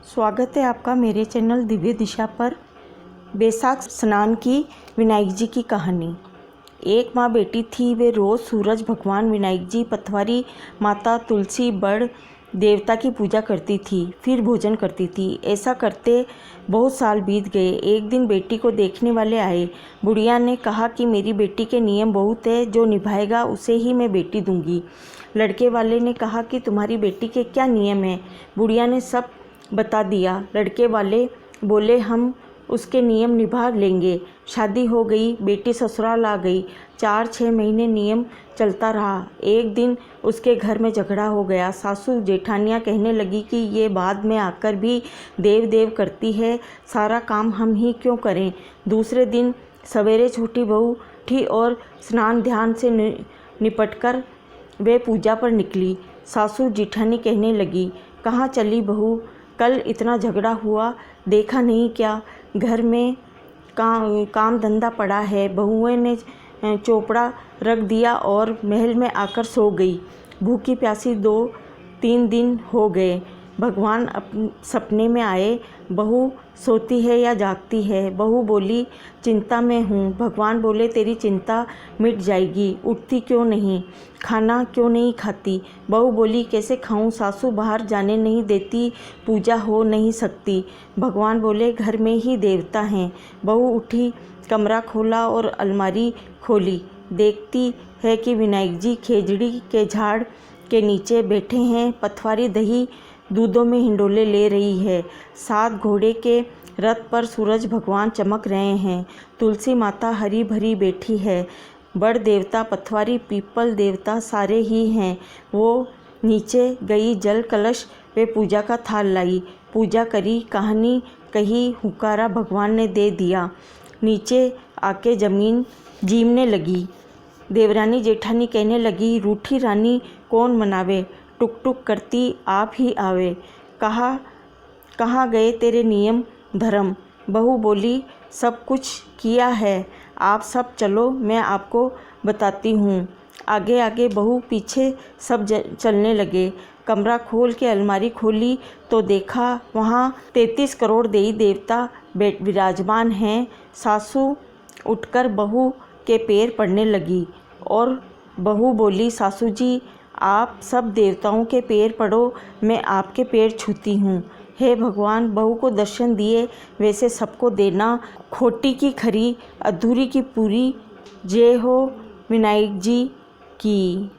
स्वागत है आपका मेरे चैनल दिव्य दिशा पर। बैसाख स्नान की विनायक जी की कहानी। एक माँ बेटी थी। वे रोज़ सूरज भगवान, विनायक जी, पथवारी माता, तुलसी, बड़ देवता की पूजा करती थी, फिर भोजन करती थी। ऐसा करते बहुत साल बीत गए। एक दिन बेटी को देखने वाले आए। बुढ़िया ने कहा कि मेरी बेटी के नियम बहुत है, जो निभाएगा उसे ही मैं बेटी दूंगी। लड़के वाले ने कहा कि तुम्हारी बेटी के क्या नियम हैं? बुढ़िया ने सब बता दिया। लड़के वाले बोले हम उसके नियम निभा लेंगे। शादी हो गई, बेटी ससुराल आ गई। 4-6 महीने नियम चलता रहा। एक दिन उसके घर में झगड़ा हो गया। सासू जेठानियाँ कहने लगी कि ये बाद में आकर भी देव देव करती है, सारा काम हम ही क्यों करें। दूसरे दिन सवेरे छोटी बहू उठी और स्नान ध्यान से निपटकर वे पूजा पर निकली। सासू जेठानी कहने लगी, कहाँ चली बहू? कल इतना झगड़ा हुआ, देखा नहीं क्या? घर में काम धंधा पड़ा है। बहुएं ने चोपड़ा रख दिया और महल में आकर सो गई। भूखी प्यासी 2-3 दिन हो गए। भगवान सपने में आए। बहू सोती है या जागती है? बहू बोली, चिंता में हूँ। भगवान बोले, तेरी चिंता मिट जाएगी। उठती क्यों नहीं? खाना क्यों नहीं खाती? बहू बोली, कैसे खाऊं? सासू बाहर जाने नहीं देती, पूजा हो नहीं सकती। भगवान बोले, घर में ही देवता हैं। बहू उठी, कमरा खोला और अलमारी खोली। देखती है कि विनायक जी खेजड़ी के झाड़ के नीचे बैठे हैं। पथवारी दही दूधों में हिंडोले ले रही है। 7 घोड़े के रथ पर सूरज भगवान चमक रहे हैं। तुलसी माता हरी भरी बैठी है। बड़ देवता, पथवारी, पीपल देवता सारे ही हैं। वो नीचे गई, जल कलश वे पूजा का थाल लाई, पूजा करी, कहानी कही, हुकारा भगवान ने दे दिया। नीचे आके जमीन जीमने लगी। देवरानी जेठानी कहने लगी, रूठी रानी कौन मनावे? टुक टुक करती आप ही आवे। कहाँ गए तेरे नियम धर्म? बहू बोली, सब कुछ किया है, आप सब चलो, मैं आपको बताती हूँ। आगे आगे, बहू पीछे, सब चलने लगे। कमरा खोल के अलमारी खोली तो देखा वहाँ 33 करोड़ देवी देवता विराजमान हैं। सासू उठकर बहू के पैर पड़ने लगी और बहू बोली, सासू जी, आप सब देवताओं के पैर पड़ो, मैं आपके पैर छूती हूँ। हे भगवान, बहू को दर्शन दिए वैसे सबको देना। खोटी की खरी, अधूरी की पूरी। जय हो विनायक जी की।